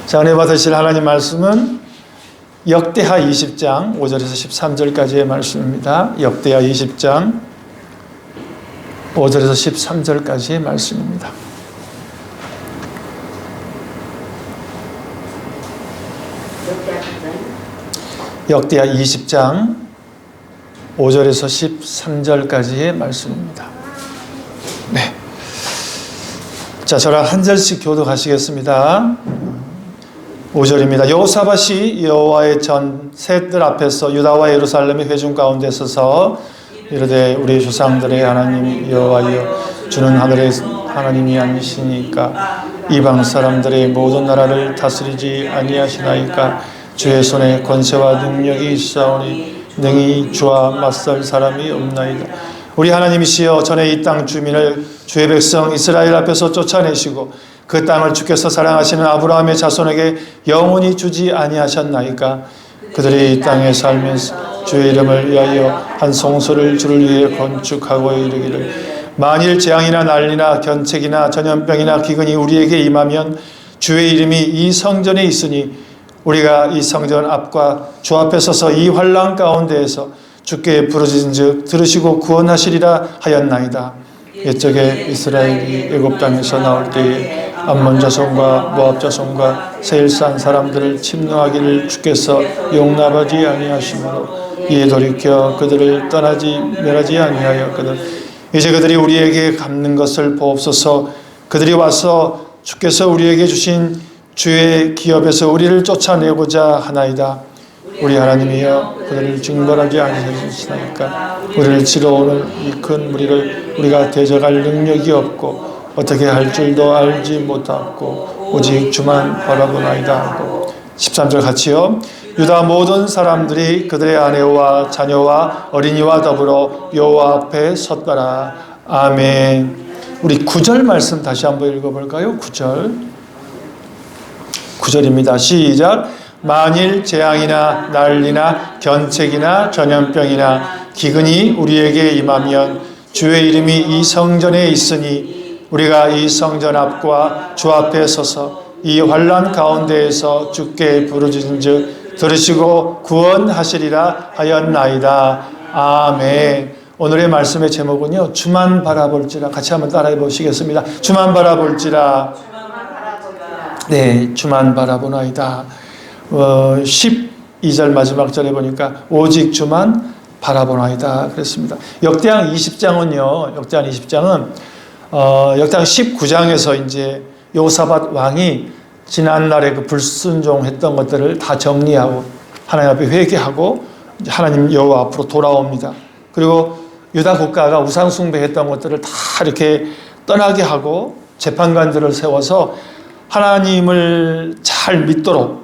자, 은혜 받으실 하나님 말씀은 역대하 20장 5절에서 13절까지의 말씀입니다. 역대하 20장 5절에서 13절까지의 말씀입니다. 역대하 20장 5절에서 13절까지의 말씀입니다. 네. 자, 저랑 한 절씩 교독하시겠습니다. 5절입니다. 여호사밧이 여호와의 전 셋들 앞에서 유다와 예루살렘의 회중 가운데 서서 이르되 우리 조상들의 하나님 여호와여 주는 하늘의 하나님이 아니시니까 이방 사람들의 모든 나라를 다스리지 아니하시나이까 주의 손에 권세와 능력이 있사오니 능히 주와 맞설 사람이 없나이다. 우리 하나님이시여 전에 이 땅 주민을 주의 백성 이스라엘 앞에서 쫓아내시고 그 땅을 주께서 사랑하시는 아브라함의 자손에게 영원히 주지 아니하셨나이까. 그들이 이 땅에 살면서 주의 이름을 위하여 한 성소를 주를 위해 건축하고 이르기를 만일 재앙이나 난리나 견책이나 전염병이나 기근이 우리에게 임하면 주의 이름이 이 성전에 있으니 우리가 이 성전 앞과 주 앞에 서서 이 환난 가운데에서 주께 부르짖은즉 들으시고 구원하시리라 하였나이다. 옛적에 이스라엘이 애굽 땅에서 나올 때에 암몬 자손과 모압 자손과 세일산 사람들을 침노하기를 주께서 용납하지 아니하시므로 이에 돌이켜 그들을 떠나지 멸하지 아니하였거든. 이제 그들이 우리에게 갚는 것을 보옵소서. 그들이 와서 주께서 우리에게 주신 주의 기업에서 우리를 쫓아내고자 하나이다. 우리 하나님이여 그들을 징벌하지 아니하시나이까. 우리를 치러 오는 이 큰 무리를 우리가 대적할 능력이 없고 어떻게 할 줄도 알지 못하고 오직 주만 바라보나이다 하고 13절 같이요. 유다 모든 사람들이 그들의 아내와 자녀와 어린이와 더불어 여호와 앞에 섰더라. 아멘. 우리 9절 말씀 다시 한번 읽어볼까요? 9절입니다. 시작. 만일 재앙이나 난리나 견책이나 전염병이나 기근이 우리에게 임하면 주의 이름이 이 성전에 있으니 우리가 이 성전 앞과 주 앞에 서서 이 환난 가운데에서 주께 부르짖은즉 들으시고 구원하시리라 하였나이다. 아멘. 오늘의 말씀의 제목은요, 주만 바라볼지라. 같이 한번 따라해 보시겠습니다. 주만 바라볼지라. 네, 주만 바라보나이다. 12절 마지막 절에 보니까 오직 주만 바라보나이다 그랬습니다. 역대하 20장은 역대하 19장에서 이제 여호사밧 왕이 지난날에 그 불순종했던 것들을 다 정리하고 하나님 앞에 회개하고 하나님 여호와 앞으로 돌아옵니다. 그리고 유다 국가가 우상 숭배했던 것들을 다 이렇게 떠나게 하고 재판관들을 세워서 하나님을 잘 믿도록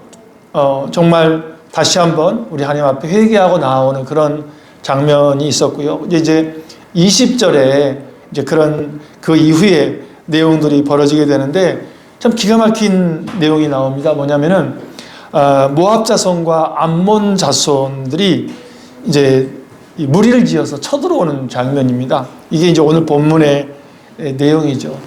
정말 다시 한번 우리 하나님 앞에 회개하고 나오는 그런 장면이 있었고요. 이제 20절에 이제 그런 그 이후에 내용들이 벌어지게 되는데 참 기가 막힌 내용이 나옵니다. 뭐냐면은 모압 자손과 암몬 자손들이 이제 무리를 지어서 쳐들어오는 장면입니다. 이게 이제 오늘 본문의 내용이죠.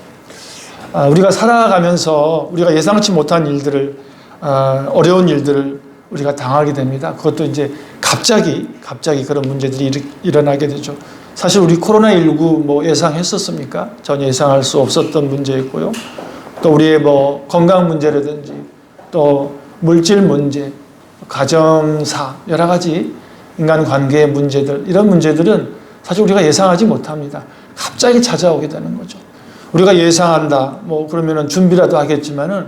우리가 살아가면서 우리가 예상치 못한 일들을 어려운 일들을 우리가 당하게 됩니다. 그것도 이제 갑자기 그런 문제들이 일어나게 되죠. 사실 우리 코로나19 뭐 예상했었습니까? 전혀 예상할 수 없었던 문제였고요. 또 우리의 뭐 건강 문제라든지 또 물질 문제, 가정사, 여러 가지 인간 관계의 문제들, 이런 문제들은 사실 우리가 예상하지 못합니다. 갑자기 찾아오게 되는 거죠. 우리가 예상한다, 뭐 그러면은 준비라도 하겠지만은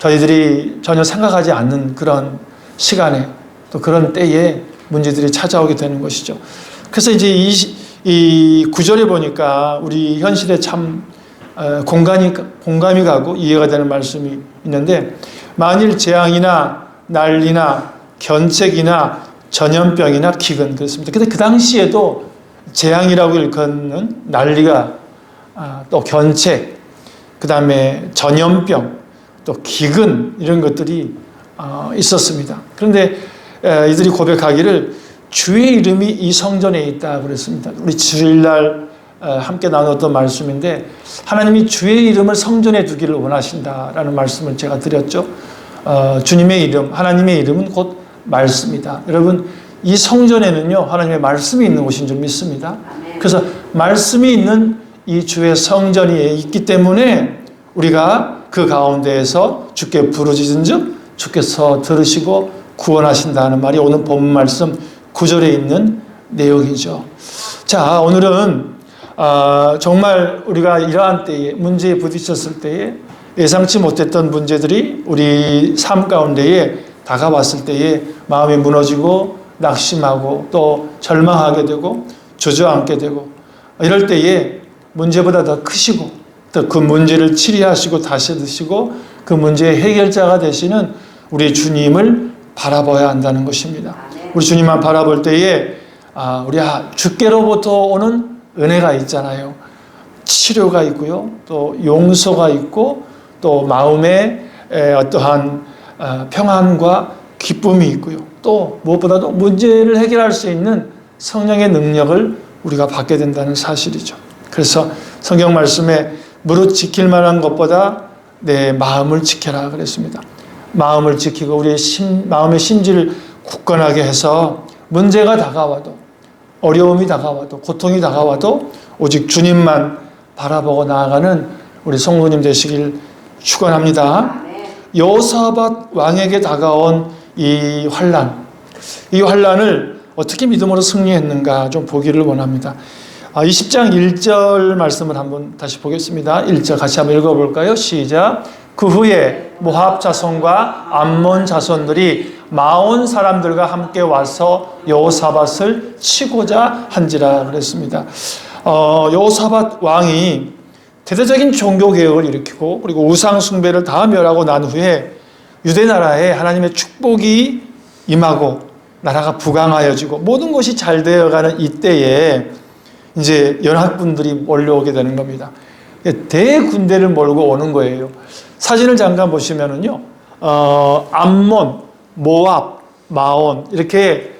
저희들이 전혀 생각하지 않는 그런 시간에 또 그런 때에 문제들이 찾아오게 되는 것이죠. 그래서 이제 이 구절에 보니까 우리 현실에 참 공감이 가고 이해가 되는 말씀이 있는데, 만일 재앙이나 난리나 견책이나 전염병이나 기근, 그렇습니다. 근데 그 당시에도 재앙이라고 일컫는 난리가 또 견책, 그 다음에 전염병, 또 기근, 이런 것들이 있었습니다. 그런데 이들이 고백하기를 주의 이름이 이 성전에 있다 그랬습니다. 우리 주일날 함께 나눴던 말씀인데, 하나님이 주의 이름을 성전에 두기를 원하신다라는 말씀을 제가 드렸죠. 주님의 이름, 하나님의 이름은 곧 말씀이다. 여러분, 이 성전에는요, 하나님의 말씀이 있는 곳인 줄 믿습니다. 그래서 말씀이 있는 이 주의 성전이 있기 때문에 우리가 그 가운데에서 주께 부르짖은즉 주께서 들으시고 구원하신다는 말이 오늘 본문 말씀 9절에 있는 내용이죠. 자, 오늘은 정말 우리가 이러한 때에 문제에 부딪혔을 때에 예상치 못했던 문제들이 우리 삶 가운데에 다가왔을 때에 마음이 무너지고 낙심하고 또 절망하게 되고 주저앉게 되고 이럴 때에 문제보다 더 크시고 또 그 문제를 치리하시고 다스리시고 그 문제의 해결자가 되시는 우리 주님을 바라봐야 한다는 것입니다. 우리 주님만 바라볼 때에 우리 주께로부터 오는 은혜가 있잖아요. 치료가 있고요. 또 용서가 있고 또 마음에 어떠한 평안과 기쁨이 있고요. 또 무엇보다도 문제를 해결할 수 있는 성령의 능력을 우리가 받게 된다는 사실이죠. 그래서 성경 말씀에 무릇 지킬 만한 것보다 내 마음을 지켜라 그랬습니다. 마음을 지키고 우리의 마음의 심지를 굳건하게 해서 문제가 다가와도 어려움이 다가와도 고통이 다가와도 오직 주님만 바라보고 나아가는 우리 성도님 되시길 축원합니다. 여호사밧 왕에게 다가온 이 환난을 어떻게 믿음으로 승리했는가 좀 보기를 원합니다. 20장 1절 말씀을 한번 다시 보겠습니다. 1절 같이 한번 읽어볼까요? 시작. 그 후에 모압 자손과 암몬 자손들이 마온 사람들과 함께 와서 여호사밧을 치고자 한지라 그랬습니다. 여호사밧 왕이 대대적인 종교개혁을 일으키고 그리고 우상 숭배를 다 멸하고 난 후에 유대 나라에 하나님의 축복이 임하고 나라가 부강하여지고 모든 것이 잘 되어가는 이때에 이제 연합군들이 몰려오게 되는 겁니다. 대군대를 몰고 오는 거예요. 사진을 잠깐 보시면은요, 암몬, 모압, 마온 이렇게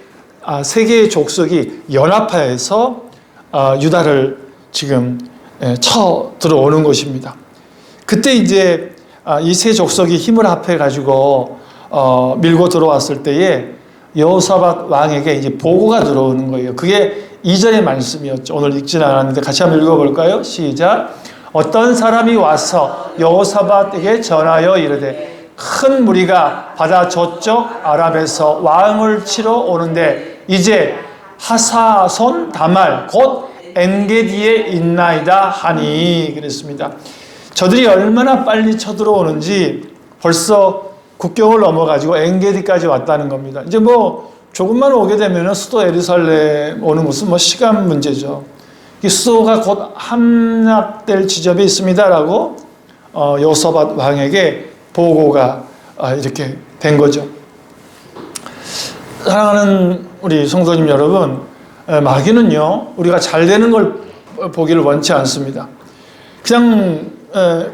세 개의 족속이 연합하여서 유다를 지금 쳐 들어오는 것입니다. 그때 이제 이 세 족속이 힘을 합해 가지고 밀고 들어왔을 때에 여호사밧 왕에게 이제 보고가 들어오는 거예요. 그게 2절의 말씀이었죠. 오늘 읽지는 않았는데 같이 한번 읽어볼까요? 시작. 어떤 사람이 와서 여호사밧에게 전하여 이르되 큰 무리가 바다 저쪽 아랍에서 왕을 치러 오는데 이제 하사손 다말 곧 엔게디에 있나이다 하니 그랬습니다. 저들이 얼마나 빨리 쳐들어오는지 벌써 국경을 넘어가지고 엔게디까지 왔다는 겁니다. 이제 조금만 오게 되면 수도 예루살렘 오는 것은 시간 문제죠. 이 수도가 곧 함락될 지점에 있습니다라고 여호사밧 왕에게 보고가 이렇게 된 거죠. 사랑하는 우리 성도님 여러분, 마귀는요 우리가 잘 되는 걸 보기를 원치 않습니다. 그냥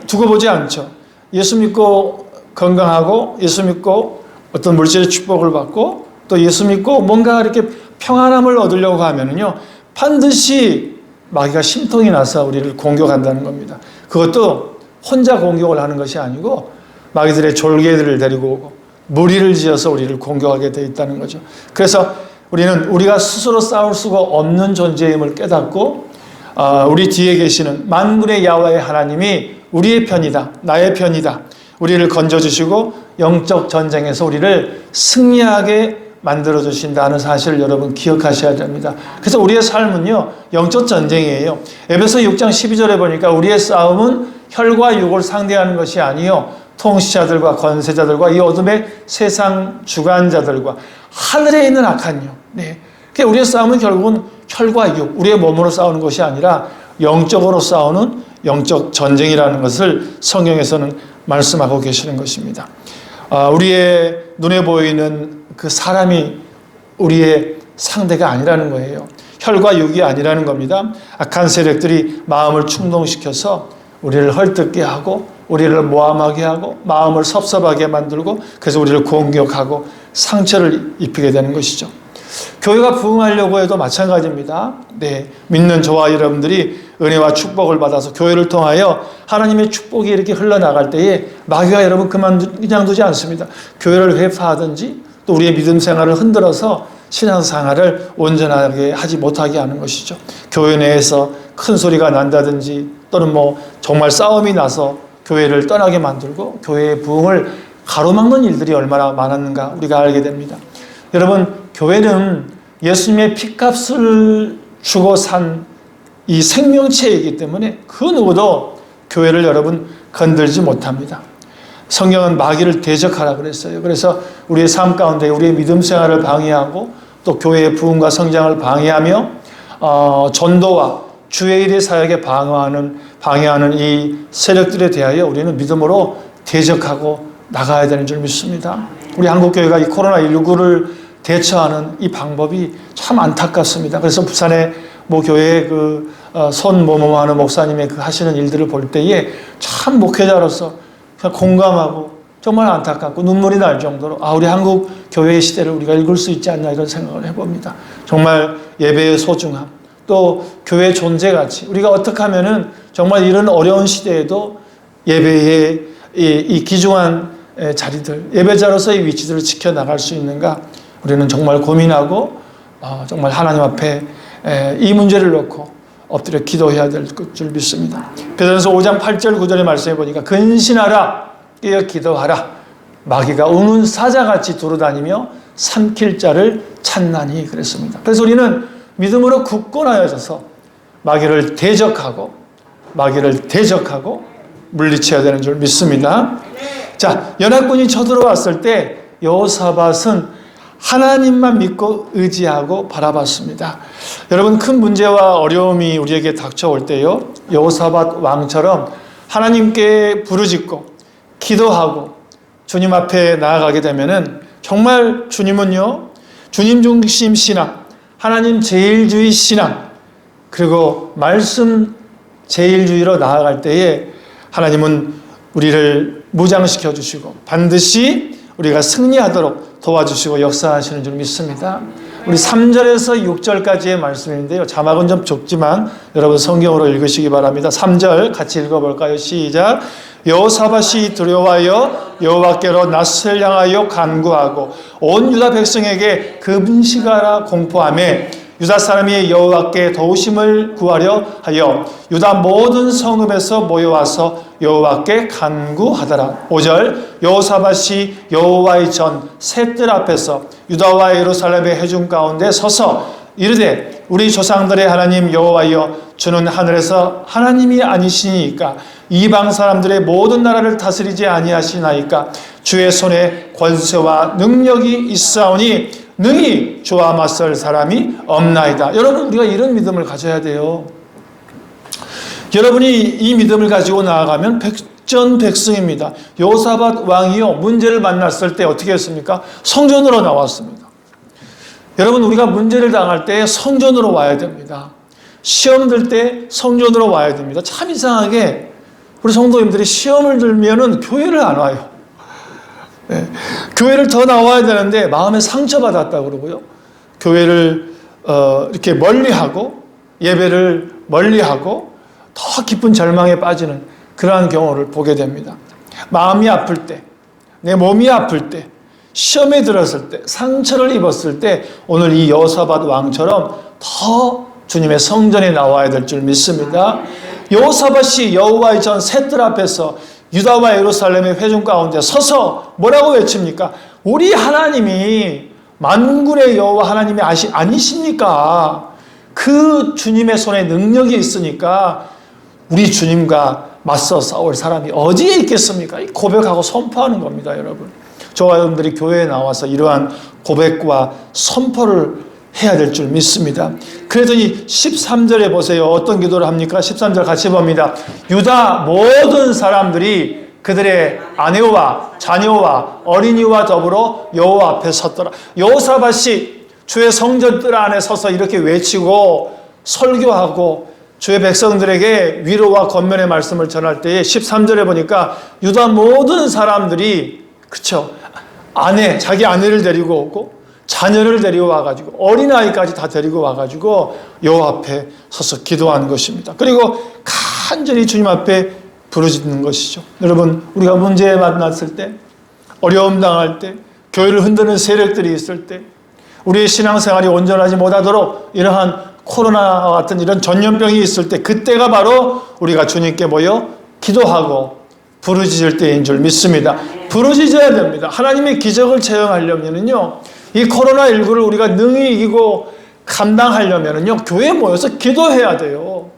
두고 보지 않죠. 예수 믿고 건강하고 예수 믿고 어떤 물질의 축복을 받고 또 예수 믿고 뭔가 이렇게 평안함을 얻으려고 하면은요 반드시 마귀가 심통이 나서 우리를 공격한다는 겁니다. 그것도 혼자 공격을 하는 것이 아니고 마귀들의 졸개들을 데리고 오고 무리를 지어서 우리를 공격하게 돼 있다는 거죠. 그래서 우리는 우리가 스스로 싸울 수가 없는 존재임을 깨닫고 우리 뒤에 계시는 만군의 야훼의 하나님이 우리의 편이다, 나의 편이다. 우리를 건져주시고 영적 전쟁에서 우리를 승리하게 만들어주신다는 사실을 여러분 기억하셔야 됩니다. 그래서 우리의 삶은요 영적 전쟁이에요. 에베소 6장 12절에 보니까 우리의 싸움은 혈과 육을 상대하는 것이 아니요 통치자들과 권세자들과 이 어둠의 세상 주관자들과 하늘에 있는 악한 영. 네. 그러니까 우리의 싸움은 결국은 혈과 육, 우리의 몸으로 싸우는 것이 아니라 영적으로 싸우는 영적 전쟁이라는 것을 성경에서는 말씀하고 계시는 것입니다. 우리의 눈에 보이는 그 사람이 우리의 상대가 아니라는 거예요. 혈과 육이 아니라는 겁니다. 악한 세력들이 마음을 충동시켜서 우리를 헐뜯게 하고 우리를 모함하게 하고 마음을 섭섭하게 만들고 그래서 우리를 공격하고 상처를 입히게 되는 것이죠. 교회가 부흥하려고 해도 마찬가지입니다. 네, 믿는 저와 여러분들이 은혜와 축복을 받아서 교회를 통하여 하나님의 축복이 이렇게 흘러나갈 때에 마귀가 여러분 그냥 두지 않습니다. 교회를 회파하든지 또 우리의 믿음 생활을 흔들어서 신앙생활을 온전하게 하지 못하게 하는 것이죠. 교회 내에서 큰 소리가 난다든지 또는 정말 싸움이 나서 교회를 떠나게 만들고 교회의 부흥을 가로막는 일들이 얼마나 많았는가 우리가 알게 됩니다. 여러분, 교회는 예수님의 피값을 주고 산 이 생명체이기 때문에 그 누구도 교회를 여러분 건들지 못합니다. 성경은 마귀를 대적하라 그랬어요. 그래서 우리의 삶 가운데 우리의 믿음 생활을 방해하고 또 교회의 부흥과 성장을 방해하며 전도와 주의 일의 사역에 방해하는 이 세력들에 대하여 우리는 믿음으로 대적하고 나가야 되는 줄 믿습니다. 우리 한국교회가 이 코로나19를 대처하는 이 방법이 참 안타깝습니다. 그래서 부산의 교회의 하는 목사님의 하시는 일들을 볼 때에 참 목회자로서 공감하고 정말 안타깝고 눈물이 날 정도로 우리 한국 교회의 시대를 우리가 읽을 수 있지 않나 이런 생각을 해봅니다. 정말 예배의 소중함, 또 교회의 존재 가치, 우리가 어떻게 하면은 정말 이런 어려운 시대에도 예배의 이 귀중한 자리들, 예배자로서의 위치들을 지켜나갈 수 있는가, 우리는 정말 고민하고 정말 하나님 앞에 이 문제를 놓고 엎드려 기도해야 될 줄 믿습니다. 베드로전서 5장 8절 9절의 말씀해 보니까 근신하라, 깨어 기도하라, 마귀가 우는 사자같이 두루다니며 삼킬 자를 찾나니 그랬습니다. 그래서 우리는 믿음으로 굳건하여져서 마귀를 대적하고 물리쳐야 되는 줄 믿습니다. 자, 연합군이 쳐들어왔을 때 여호사밧은 하나님만 믿고 의지하고 바라봤습니다. 여러분, 큰 문제와 어려움이 우리에게 닥쳐올 때요, 여호사밧 왕처럼 하나님께 부르짖고 기도하고 주님 앞에 나아가게 되면은 정말 주님은요, 주님 중심 신앙, 하나님 제일주의 신앙, 그리고 말씀 제일주의로 나아갈 때에 하나님은 우리를 무장시켜 주시고 반드시 우리가 승리하도록 도와주시고 역사하시는 줄 믿습니다. 우리 3절에서 6절까지의 말씀인데요, 자막은 좀 좁지만 여러분 성경으로 읽으시기 바랍니다. 3절 같이 읽어볼까요? 시작. 여호사밧이 두려워하여 여호와께로 낯을 향하여 간구하고 온 유다 백성에게 금식하라 공포하며 유다 사람이 여호와께 도우심을 구하려 하여 유다 모든 성읍에서 모여와서 여호와께 간구하더라. 5절. 여호사밧이 여호와의 전 셋들 앞에서 유다와 예루살렘의 회중 가운데 서서 이르되 우리 조상들의 하나님 여호와여, 주는 하늘에서 하나님이 아니시니까 이방 사람들의 모든 나라를 다스리지 아니하시나이까 주의 손에 권세와 능력이 있사오니 능히 주와 맞설 사람이 없나이다. 여러분, 우리가 이런 믿음을 가져야 돼요. 여러분이 이 믿음을 가지고 나아가면 백전백승입니다. 여호사밧 왕이요, 문제를 만났을 때 어떻게 했습니까? 성전으로 나왔습니다. 여러분, 우리가 문제를 당할 때 성전으로 와야 됩니다. 시험 들 때 성전으로 와야 됩니다. 참 이상하게 우리 성도님들이 시험을 들면은 교회를 안 와요. 네. 교회를 더 나와야 되는데 마음에 상처받았다 그러고요, 교회를 이렇게 멀리하고 예배를 멀리하고 더 깊은 절망에 빠지는 그러한 경우를 보게 됩니다. 마음이 아플 때, 내 몸이 아플 때, 시험에 들었을 때, 상처를 입었을 때 오늘 이 여호사밧 왕처럼 더 주님의 성전에 나와야 될 줄 믿습니다. 여호사밧이 여호와의 전 셋들 앞에서 유다와 예루살렘의 회중 가운데 서서 뭐라고 외칩니까? 우리 하나님이 만군의 여호와 하나님이 아니십니까? 그 주님의 손에 능력이 있으니까 우리 주님과 맞서 싸울 사람이 어디에 있겠습니까? 고백하고 선포하는 겁니다, 여러분. 저와 여러분들이 교회에 나와서 이러한 고백과 선포를 해야 될 줄 믿습니다. 그랬더니 13절에 보세요. 어떤 기도를 합니까? 13절 같이 봅니다. 유다 모든 사람들이 그들의 아내와 자녀와 어린이와 더불어 여호와 앞에 섰더라. 여호사밧이 주의 성전 뜰 안에 서서 이렇게 외치고 설교하고 주의 백성들에게 위로와 권면의 말씀을 전할 때에 13절에 보니까 유다 모든 사람들이, 그쵸, 자기 아내를 데리고 오고 자녀를 데리고 와가지고 어린아이까지 다 데리고 와가지고 여호와 앞에 서서 기도하는 것입니다. 그리고 간절히 주님 앞에 부르짖는 것이죠. 여러분, 우리가 문제에 만났을 때, 어려움 당할 때, 교회를 흔드는 세력들이 있을 때, 우리의 신앙생활이 온전하지 못하도록 이러한 코로나와 같은 이런 전염병이 있을 때, 그때가 바로 우리가 주님께 모여 기도하고 부르짖을 때인 줄 믿습니다. 부르짖어야 됩니다. 하나님의 기적을 체험하려면요, 이 코로나19를 우리가 능히 이기고 감당하려면요, 교회에 모여서 기도해야 돼요.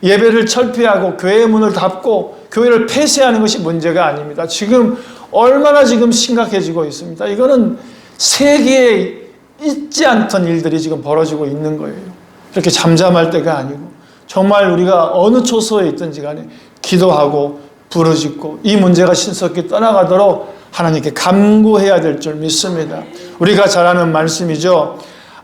예배를 철폐하고 교회의 문을 닫고 교회를 폐쇄하는 것이 문제가 아닙니다. 지금 얼마나 지금 심각해지고 있습니다. 이거는 세계에 있지 않던 일들이 지금 벌어지고 있는 거예요. 이렇게 잠잠할 때가 아니고 정말 우리가 어느 초소에 있든지 간에 기도하고 부르짖고 이 문제가 신속히 떠나가도록 하나님께 간구해야 될 줄 믿습니다. 우리가 잘 아는 말씀이죠.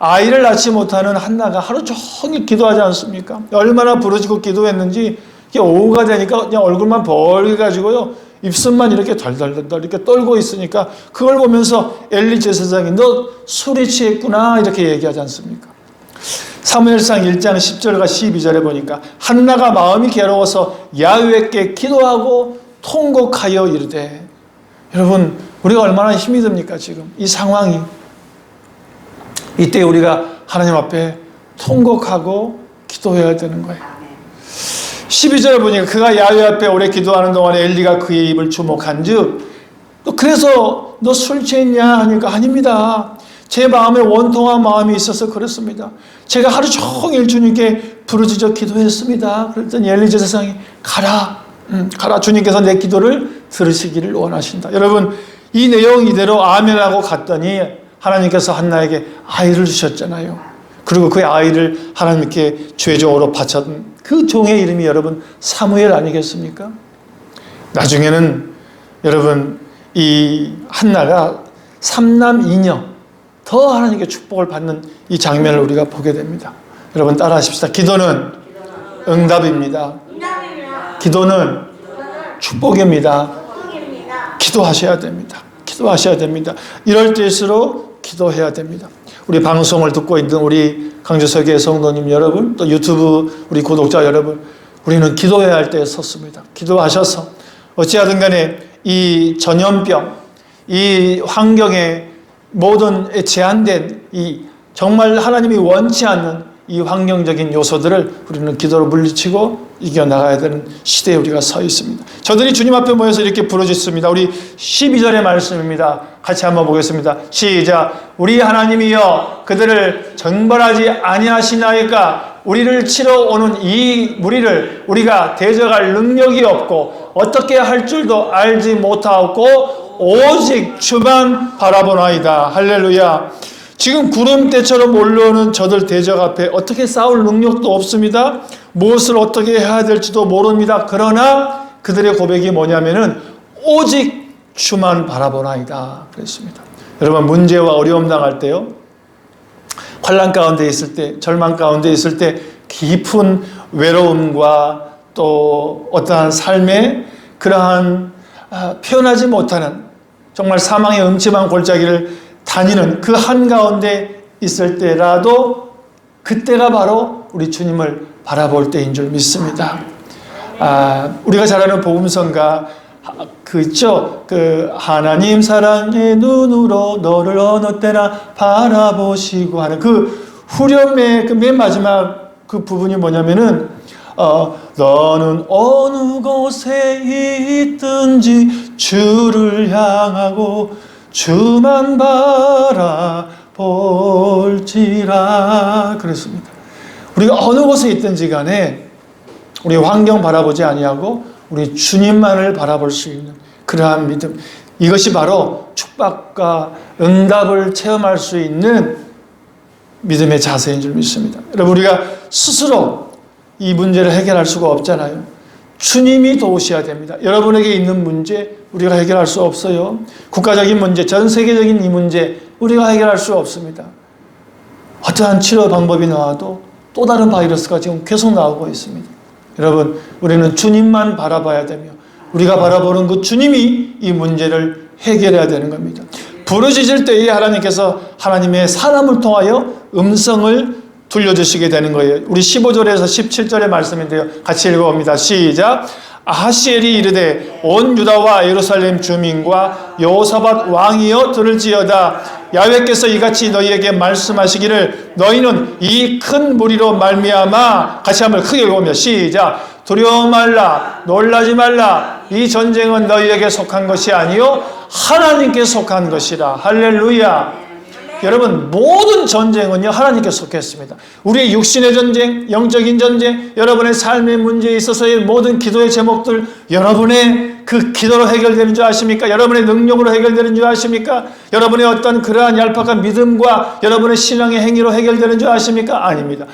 아이를 낳지 못하는 한나가 하루 종일 기도하지 않습니까? 얼마나 부르짖고 기도했는지 오후가 되니까 그냥 얼굴만 벌게 가지고요, 입술만 이렇게 덜덜덜 이렇게 떨고 있으니까 그걸 보면서 엘리 제사장이 너 술이 취했구나 이렇게 얘기하지 않습니까? 사무엘상 1장 10절과 12절에 보니까 한나가 마음이 괴로워서 야훼께 기도하고 통곡하여 이르되, 여러분 우리가 얼마나 힘이 듭니까? 지금 이 상황이. 이때 우리가 하나님 앞에 통곡하고 기도해야 되는 거예요. 12절에 보니까 그가 야훼 앞에 오래 기도하는 동안에 엘리가 그의 입을 주목한즉, 또 그래서 너 술 취했냐 하니까 아닙니다. 제 마음에 원통한 마음이 있어서 그렇습니다. 제가 하루 종일 주님께 부르짖어 기도했습니다. 그랬더니 엘리 제사장이 가라, 가라. 주님께서 내 기도를 들으시기를 원하신다. 여러분, 이 내용 이대로 아멘하고 갔더니 하나님께서 한나에게 아이를 주셨잖아요. 그리고 그 아이를 하나님께 죄종으로 바쳤던 그 종의 이름이 여러분 사무엘 아니겠습니까? 나중에는 여러분 이 한나가 3남 2녀 더 하나님께 축복을 받는 이 장면을 우리가 보게 됩니다. 여러분 따라하십시다. 기도는 응답입니다. 기도는 축복입니다. 기도하셔야 됩니다. 기도하셔야 됩니다. 이럴 때일수록 기도해야 됩니다. 우리 방송을 듣고 있는 우리 강주석의 성도님 여러분, 또 유튜브 우리 구독자 여러분, 우리는 기도해야 할 때에 섰습니다. 기도하셔서 어찌하든 간에 이 전염병, 이 환경에 모든 제한된 이 정말 하나님이 원치 않는 이 환경적인 요소들을 우리는 기도로 물리치고 이겨나가야 되는 시대에 우리가 서 있습니다. 저들이 주님 앞에 모여서 이렇게 부르짖습니다. 우리 12절의 말씀입니다. 같이 한번 보겠습니다. 시작. 우리 하나님이여 그들을 정벌하지 아니하시나이까. 우리를 치러 오는 이 무리를 우리가 대적할 능력이 없고 어떻게 할 줄도 알지 못하고 오직 주만 바라보나이다. 할렐루야. 지금 구름대처럼 몰려오는 저들 대적 앞에 어떻게 싸울 능력도 없습니다. 무엇을 어떻게 해야 될지도 모릅니다. 그러나 그들의 고백이 뭐냐면은 오직 주만 바라보나이다 그랬습니다. 여러분 문제와 어려움 당할 때요, 환난 가운데 있을 때, 절망 가운데 있을 때 깊은 외로움과 또 어떠한 삶의 그러한 표현하지 못하는 정말 사망의 음침한 골짜기를 다니는 그 한가운데 있을 때라도 그때가 바로 우리 주님을 바라볼 때인 줄 믿습니다. 우리가 잘 아는 복음성가 그 있죠. 그 하나님 사랑의 눈으로 너를 어느 때나 바라보시고 하는 그 후렴의 그 맨 마지막 그 부분이 뭐냐면은 너는 어느 곳에 있든지 주를 향하고 주만 바라볼지라 그랬습니다. 우리가 어느 곳에 있든지 간에 우리 환경 바라보지 아니하고 우리 주님만을 바라볼 수 있는 그러한 믿음, 이것이 바로 축복과 응답을 체험할 수 있는 믿음의 자세인 줄 믿습니다. 여러분 우리가 스스로 이 문제를 해결할 수가 없잖아요. 주님이 도우셔야 됩니다. 여러분에게 있는 문제 우리가 해결할 수 없어요. 국가적인 문제, 전 세계적인 이 문제 우리가 해결할 수 없습니다. 어떠한 치료 방법이 나와도 또 다른 바이러스가 지금 계속 나오고 있습니다. 여러분 우리는 주님만 바라봐야 되며 우리가 바라보는 그 주님이 이 문제를 해결해야 되는 겁니다. 부르짖을 때에 하나님께서 하나님의 사람을 통하여 음성을 들려주시게 되는 거예요. 우리 15절에서 17절의 말씀인데요. 같이 읽어봅니다. 시작. 아하시엘이 이르되 온 유다와 예루살렘 주민과 여호사밧 왕이여 들을지어다. 야훼께서 이같이 너희에게 말씀하시기를 너희는 이 큰 무리로 말미암아, 같이 한번 크게 읽어보면 시작. 두려워 말라, 놀라지 말라. 이 전쟁은 너희에게 속한 것이 아니요 하나님께 속한 것이라. 할렐루야. 여러분, 모든 전쟁은요 하나님께 속했습니다. 우리의 육신의 전쟁, 영적인 전쟁, 여러분의 삶의 문제에 있어서의 모든 기도의 제목들, 여러분의 그 기도로 해결되는 줄 아십니까? 여러분의 능력으로 해결되는 줄 아십니까? 여러분의 어떤 그러한 얄팍한 믿음과 여러분의 신앙의 행위로 해결되는 줄 아십니까? 아닙니다.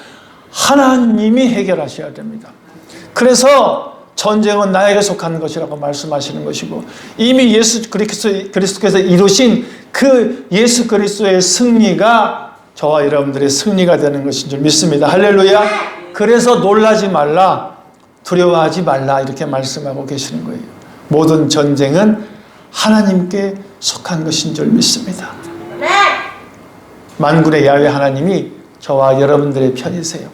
하나님이 해결하셔야 됩니다. 그래서 전쟁은 나에게 속한 것이라고 말씀하시는 것이고, 이미 예수 그리스도께서 이루신 그 예수 그리스도의 승리가 저와 여러분들의 승리가 되는 것인 줄 믿습니다. 할렐루야. 그래서 놀라지 말라, 두려워하지 말라, 이렇게 말씀하고 계시는 거예요. 모든 전쟁은 하나님께 속한 것인 줄 믿습니다. 만군의 야훼 하나님이 저와 여러분들의 편이세요.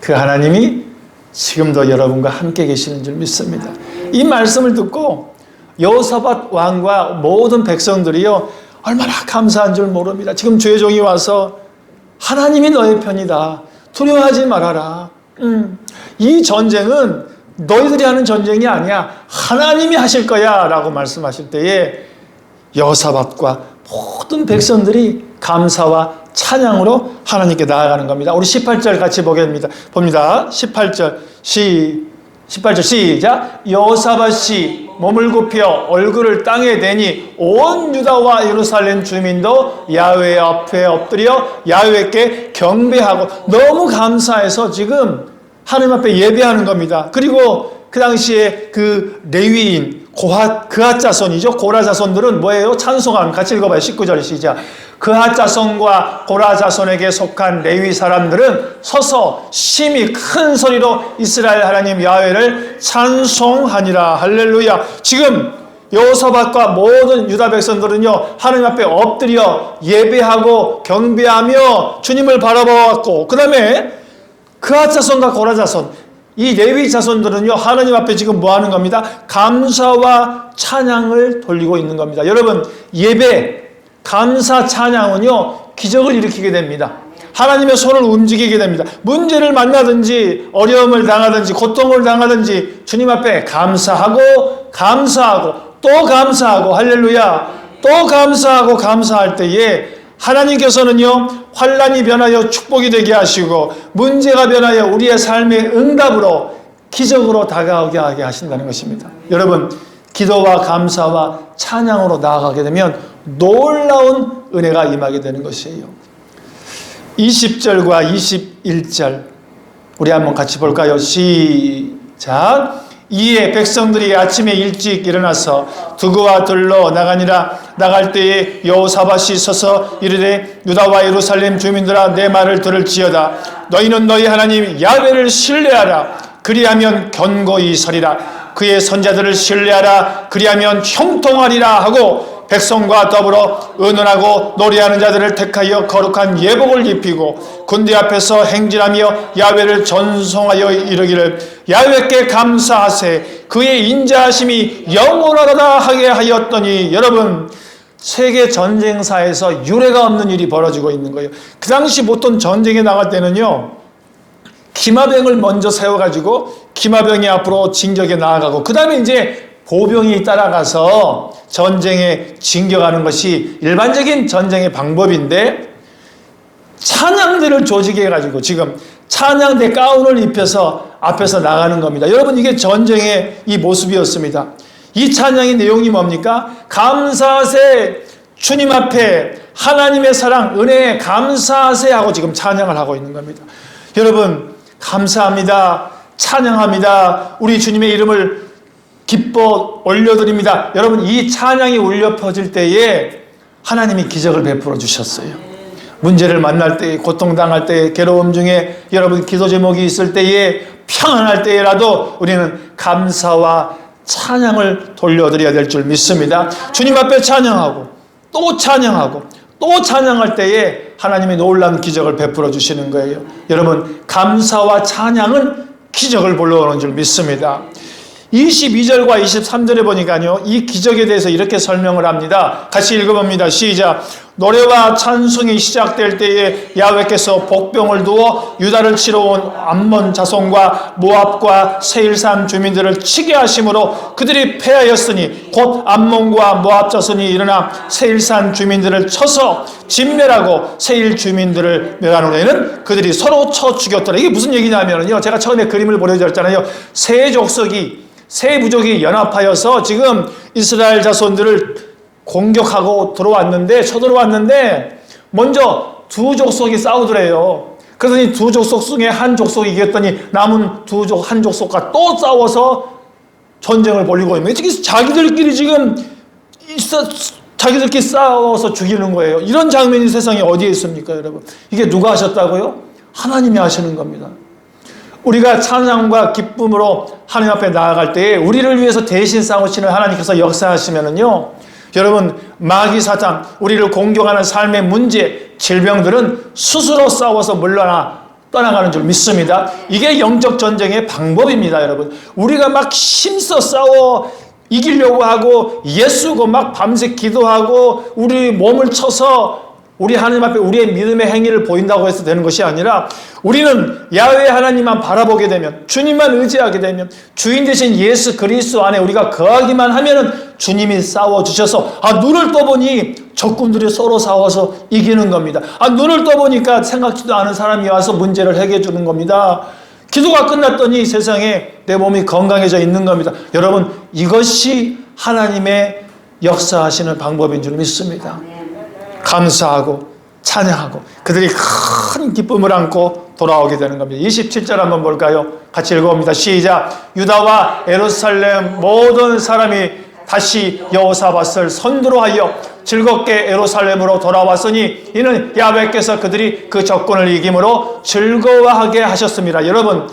그 하나님이 지금도 여러분과 함께 계시는 줄 믿습니다. 이 말씀을 듣고 여호사밧 왕과 모든 백성들이요 얼마나 감사한 줄 모릅니다. 지금 주의 종이 와서 하나님이 너의 편이다, 두려워하지 말아라, 이 전쟁은 너희들이 하는 전쟁이 아니야, 하나님이 하실 거야 라고 말씀하실 때에 여호사밧과 모든 백성들이 감사와 찬양으로 하나님께 나아가는 겁니다. 우리 18절 같이 보겠습니다. 봅니다. 18절 시작. 여호사밧이 몸을 굽혀 얼굴을 땅에 대니 온 유다와 예루살렘 주민도 야훼 앞에 엎드려 야훼께 경배하고, 너무 감사해서 지금 하나님 앞에 예배하는 겁니다. 그리고 그 당시에 그 레위인 그앗 자손이죠. 고라 자손들은 뭐예요? 찬송하는, 같이 읽어봐요. 19절 시작. 그앗 자손과 고라 자손에게 속한 레위 사람들은 서서 심히 큰 소리로 이스라엘 하나님 야훼를 찬송하니라. 할렐루야. 지금 여호사밧과 모든 유다 백성들은요 하나님 앞에 엎드려 예배하고 경배하며 주님을 바라보았고, 그 다음에 그앗 자손과 고라 자손, 이 레위 자손들은요 하나님 앞에 지금 뭐 하는 겁니다? 감사와 찬양을 돌리고 있는 겁니다. 여러분, 예배, 감사, 찬양은요 기적을 일으키게 됩니다. 하나님의 손을 움직이게 됩니다. 문제를 만나든지 어려움을 당하든지 고통을 당하든지 주님 앞에 감사하고 또 감사하고, 할렐루야, 또 감사하고 감사할 때에 하나님께서는요 환난이 변하여 축복이 되게 하시고 문제가 변하여 우리의 삶의 응답으로 기적으로 다가오게 하게 하신다는 것입니다. 여러분, 기도와 감사와 찬양으로 나아가게 되면 놀라운 은혜가 임하게 되는 것이에요. 20절과 21절 우리 한번 같이 볼까요? 시작. 이에 백성들이 아침에 일찍 일어나서 두구와 들로 나가니라. 나갈 때에 여호사밧이 서서 이르되 유다와 예루살렘 주민들아, 내 말을 들을지어다. 너희는 너희 하나님 야훼를 신뢰하라. 그리하면 견고히 서리라. 그의 선자들을 신뢰하라. 그리하면 형통하리라 하고, 백성과 더불어 의논하고 노래하는 자들을 택하여 거룩한 예복을 입히고 군대 앞에서 행진하며 야훼를 전송하여 이르기를 야훼께 감사하세. 그의 인자하심이 영원하다 하게 하였더니, 여러분, 세계 전쟁사에서 유례가 없는 일이 벌어지고 있는 거예요. 그 당시 보통 전쟁에 나갈 때는요 기마병을 먼저 세워가지고 기마병이 앞으로 진격에 나아가고, 그 다음에 이제 보병이 따라가서 전쟁에 진격하는 것이 일반적인 전쟁의 방법인데, 찬양대를 조직해가지고 지금 찬양대 가운을 입혀서 앞에서 나가는 겁니다. 여러분, 이게 전쟁의 이 모습이었습니다. 이 찬양의 내용이 뭡니까? 감사하세, 주님 앞에 하나님의 사랑, 은혜에 감사하세 하고 지금 찬양을 하고 있는 겁니다. 여러분, 감사합니다, 찬양합니다, 우리 주님의 이름을 기뻐 올려드립니다. 여러분, 이 찬양이 울려 퍼질 때에 하나님이 기적을 베풀어 주셨어요. 문제를 만날 때, 고통당할 때, 괴로움 중에 여러분 기도 제목이 있을 때에, 평안할 때라도 우리는 감사와 찬양을 돌려드려야 될 줄 믿습니다. 주님 앞에 찬양하고 또 찬양하고 또 찬양할 때에 하나님이 놀라운 기적을 베풀어 주시는 거예요. 여러분, 감사와 찬양은 기적을 불러오는 줄 믿습니다. 22절과 23절에 보니까요, 이 기적에 대해서 이렇게 설명을 합니다. 같이 읽어봅니다. 시작. 노래와 찬송이 시작될 때에 야훼께서 복병을 두어 유다를 치러 온 암몬 자손과 모압과 세일산 주민들을 치게 하심으로 그들이 패하였으니 곧 암몬과 모압 자손이 일어나 세일산 주민들을 쳐서 진멸하고 세일 주민들을 멸한 후에는 그들이 서로 쳐 죽였더라. 이게 무슨 얘기냐면요, 제가 처음에 그림을 보여드렸잖아요. 세 부족이 연합하여서 지금 이스라엘 자손들을 공격하고 쳐들어왔는데 먼저 두 족속이 싸우더래요. 그래서 이 두 족속 중에 한 족속이 이겼더니 남은 한 족속과 또 싸워서 전쟁을 벌이고 있는 거예요. 자기들끼리 싸워서 죽이는 거예요. 이런 장면이 세상에 어디에 있습니까, 여러분? 이게 누가 하셨다고요? 하나님이 하시는 겁니다. 우리가 찬양과 기쁨으로 하나님 앞에 나아갈 때에 우리를 위해서 대신 싸우시는 하나님께서 역사하시면은요, 여러분, 마귀 사탄, 우리를 공격하는 삶의 문제, 질병들은 스스로 싸워서 물러나 떠나가는 줄 믿습니다. 이게 영적 전쟁의 방법입니다, 여러분. 우리가 막 힘써 싸워 이기려고 하고 예수고 막 밤새 기도하고 우리 몸을 쳐서 우리 하나님 앞에 우리의 믿음의 행위를 보인다고 해서 되는 것이 아니라, 우리는 야훼 하나님만 바라보게 되면, 주님만 의지하게 되면, 주인 되신 예수 그리스도 안에 우리가 거하기만 하면은 주님이 싸워주셔서, 눈을 떠보니 적군들이 서로 싸워서 이기는 겁니다. 눈을 떠보니까 생각지도 않은 사람이 와서 문제를 해결해 주는 겁니다. 기도가 끝났더니 세상에 내 몸이 건강해져 있는 겁니다. 여러분, 이것이 하나님의 역사하시는 방법인 줄 믿습니다. 감사하고 찬양하고 그들이 큰 기쁨을 안고 돌아오게 되는 겁니다. 27절 한번 볼까요? 같이 읽어봅니다. 시작. 유다와 예루살렘 모든 사람이 다시 여호사밧을 선두로 하여 즐겁게 예루살렘으로 돌아왔으니 이는 야훼께서 그들이 그 적군을 이김으로 즐거워하게 하셨습니다. 여러분,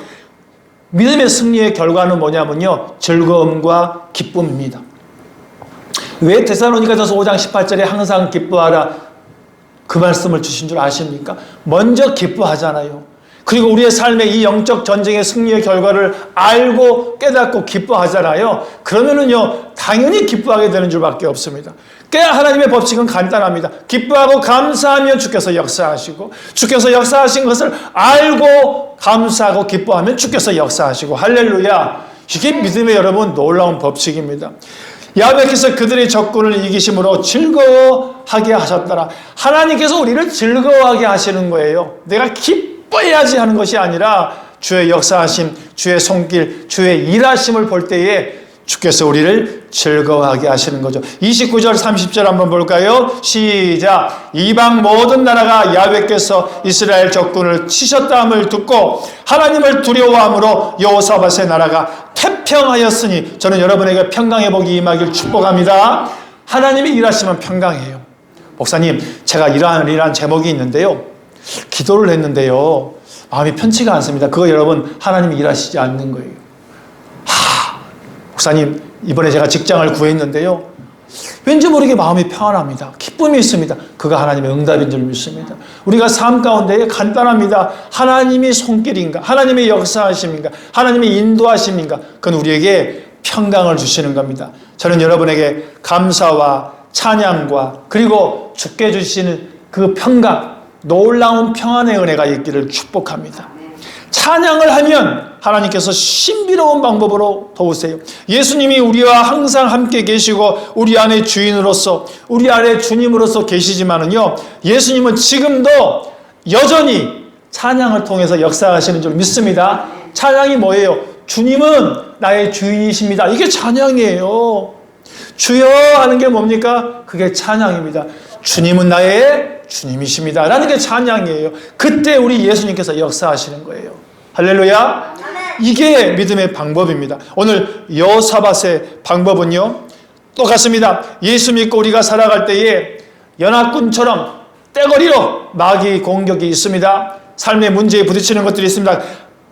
믿음의 승리의 결과는 뭐냐면요, 즐거움과 기쁨입니다. 왜 데살로니가전서 5장 18절에 항상 기뻐하라 그 말씀을 주신 줄 아십니까? 먼저 기뻐하잖아요. 그리고 우리의 삶의 이 영적 전쟁의 승리의 결과를 알고 깨닫고 기뻐하잖아요. 그러면은요, 당연히 기뻐하게 되는 줄밖에 없습니다. 하나님의 법칙은 간단합니다. 기뻐하고 감사하면 주께서 역사하시고, 주께서 역사하신 것을 알고 감사하고 기뻐하면 주께서 역사하시고, 할렐루야. 이게 믿음의 여러분 놀라운 법칙입니다. 야훼께서 그들의 적군을 이기심으로 즐거워하게 하셨더라. 하나님께서 우리를 즐거워하게 하시는 거예요. 내가 기뻐해야지 하는 것이 아니라 주의 역사하심, 주의 손길, 주의 일하심을 볼 때에 주께서 우리를 즐거워하게 하시는 거죠. 29절 30절 한번 볼까요? 시작. 이방 모든 나라가 야훼께서 이스라엘 적군을 치셨다함을 듣고 하나님을 두려워함으로 여호사밧의 나라가 태평하였으니, 저는 여러분에게 평강의 복이 임하길 축복합니다. 하나님이 일하시면 평강해요. 목사님, 제가 이러한 제목이 있는데요, 기도를 했는데요, 마음이 편치가 않습니다. 그거 여러분, 하나님이 일하시지 않는 거예요. 목사님, 이번에 제가 직장을 구했는데요, 왠지 모르게 마음이 평안합니다. 기쁨이 있습니다. 그가 하나님의 응답인 줄 믿습니다. 우리가 삶 가운데 간단합니다. 하나님이 손길인가? 하나님의 역사하심인가? 하나님의 인도하심인가? 그건 우리에게 평강을 주시는 겁니다. 저는 여러분에게 감사와 찬양과 그리고 주께 주시는 그 평강, 놀라운 평안의 은혜가 있기를 축복합니다. 찬양을 하면 하나님께서 신비로운 방법으로 도우세요. 예수님이 우리와 항상 함께 계시고 우리 안에 주인으로서, 우리 안에 주님으로서 계시지만은요, 예수님은 지금도 여전히 찬양을 통해서 역사하시는 줄 믿습니다. 찬양이 뭐예요? 주님은 나의 주인이십니다. 이게 찬양이에요. 주여 하는 게 뭡니까? 그게 찬양입니다. 주님은 나의 주님이십니다 라는 게 찬양이에요. 그때 우리 예수님께서 역사하시는 거예요. 할렐루야. 이게 믿음의 방법입니다. 오늘 여호사밧의 방법은요, 똑같습니다. 예수 믿고 우리가 살아갈 때에 연합군처럼 떼거리로 마귀 공격이 있습니다. 삶의 문제에 부딪히는 것들이 있습니다.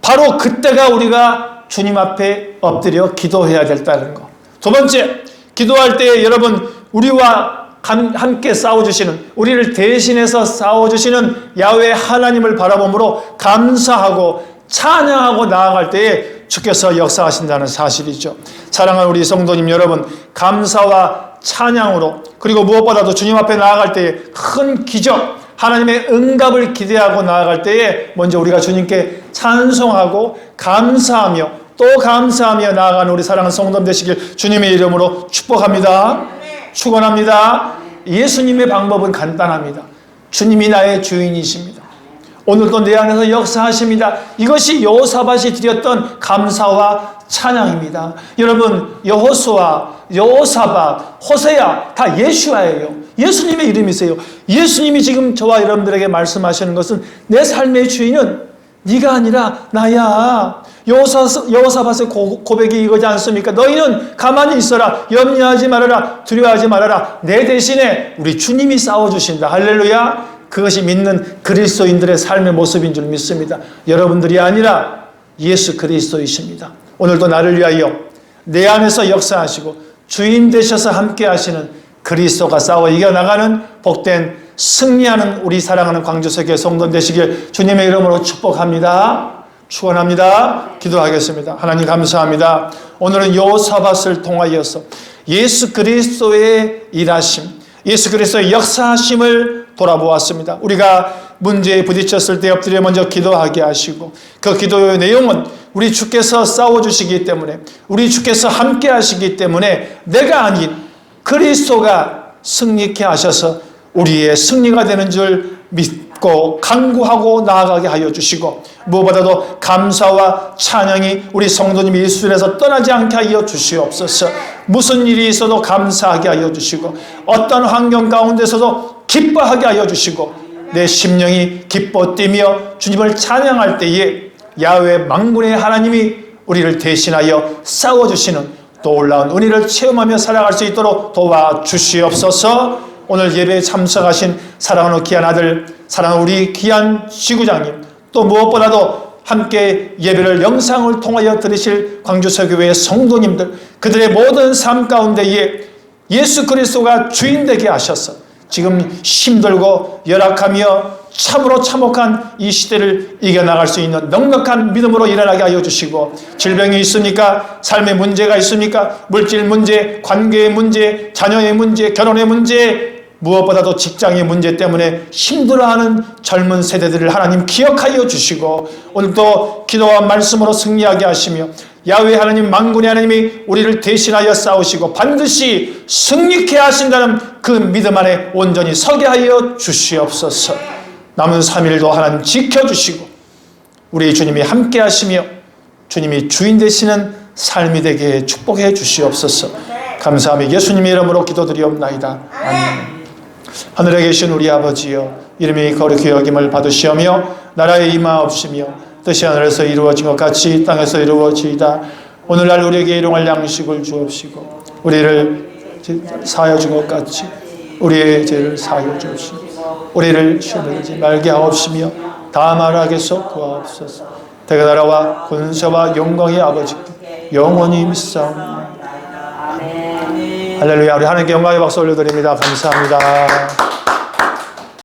바로 그때가 우리가 주님 앞에 엎드려 기도해야 된다는 거. 두 번째, 기도할 때 여러분, 우리와 함께 싸워주시는, 우리를 대신해서 싸워주시는 야훼 하나님을 바라보므로 감사하고 찬양하고 나아갈 때에 주께서 역사하신다는 사실이죠. 사랑하는 우리 성도님 여러분, 감사와 찬양으로, 그리고 무엇보다도 주님 앞에 나아갈 때에 큰 기적, 하나님의 응답을 기대하고 나아갈 때에 먼저 우리가 주님께 찬송하고 감사하며 또 감사하며 나아가는 우리 사랑하는 성도님 되시길 주님의 이름으로 축복합니다. 축원합니다. 예수님의 방법은 간단합니다. 주님이 나의 주인이십니다. 오늘도 내 안에서 역사하십니다. 이것이 여호사밧이 드렸던 감사와 찬양입니다. 여러분, 여호수아, 여호사밧, 호세야 다 예수야예요. 예수님의 이름이세요. 예수님이 지금 저와 여러분들에게 말씀하시는 것은 내 삶의 주인은 네가 아니라 나야. 여호사밧의 고백이 이거지 않습니까? 너희는 가만히 있어라. 염려하지 말아라. 두려워하지 말아라. 내 대신에 우리 주님이 싸워주신다. 할렐루야. 그것이 믿는 그리스도인들의 삶의 모습인 줄 믿습니다. 여러분들이 아니라 예수 그리스도이십니다. 오늘도 나를 위하여 내 안에서 역사하시고 주인 되셔서 함께 하시는 그리스도가 싸워 이겨나가는 복된 승리하는 우리 사랑하는 광주세계 성도 되시길 주님의 이름으로 축복합니다. 축원합니다. 기도하겠습니다. 하나님 감사합니다. 오늘은 여호사밧을 통하여서 예수 그리스도의 일하심, 예수 그리스도의 역사하심을 돌아보았습니다. 우리가 문제에 부딪혔을 때 엎드려 먼저 기도하게 하시고 그 기도의 내용은 우리 주께서 싸워주시기 때문에, 우리 주께서 함께 하시기 때문에 내가 아닌 그리스도가 승리케 하셔서 우리의 승리가 되는 줄 믿고 간구하고 나아가게 하여 주시고, 무엇보다도 감사와 찬양이 우리 성도님 예수님에서 떠나지 않게 하여 주시옵소서. 무슨 일이 있어도 감사하게 하여 주시고 어떤 환경 가운데서도 기뻐하게 하여 주시고 내 심령이 기뻐 뛰며 주님을 찬양할 때에 야훼 만군의 하나님이 우리를 대신하여 싸워주시는 또 올라온 은혜를 체험하며 살아갈 수 있도록 도와주시옵소서. 오늘 예배에 참석하신 사랑하는 귀한 아들, 사랑하는 우리 귀한 지구장님, 또 무엇보다도 함께 예배를 영상을 통하여 들으실 광주서교회의 성도님들, 그들의 모든 삶 가운데에 예수 그리스도가 주인 되게 하셔서 지금 힘들고 열악하며 참으로 참혹한 이 시대를 이겨나갈 수 있는 넉넉한 믿음으로 일어나게 하여 주시고, 질병이 있습니까? 삶의 문제가 있습니까? 물질 문제, 관계의 문제, 자녀의 문제, 결혼의 문제, 무엇보다도 직장의 문제 때문에 힘들어하는 젊은 세대들을 하나님 기억하여 주시고 오늘도 기도와 말씀으로 승리하게 하시며 야훼 하나님 만군의 하나님이 우리를 대신하여 싸우시고 반드시 승리케 하신다는 그 믿음 안에 온전히 서게 하여 주시옵소서. 남은 3일도 하나님 지켜주시고 우리 주님이 함께 하시며 주님이 주인 되시는 삶이 되게 축복해 주시옵소서. 감사하며 예수님의 이름으로 기도드리옵나이다. 아멘. 하늘에 계신 우리 아버지여, 이름이 거룩히 여김을 받으시오며 나라에 임하옵시며 뜻이 하늘에서 이루어진 것 같이 땅에서 이루어지이다. 오늘날 우리에게 일용할 양식을 주옵시고 우리를 사하여 준 것 같이 우리의 죄를 사하여 주옵시고 우리를 시험에 들지 말게 하옵시며 다만 악에서 구하옵소서. 대가 나라와 권세와 영광의 아버지께 영원히 믿사옵나이다. 할렐루야. 우리 하나님께 영광의 박수 올려드립니다. 감사합니다.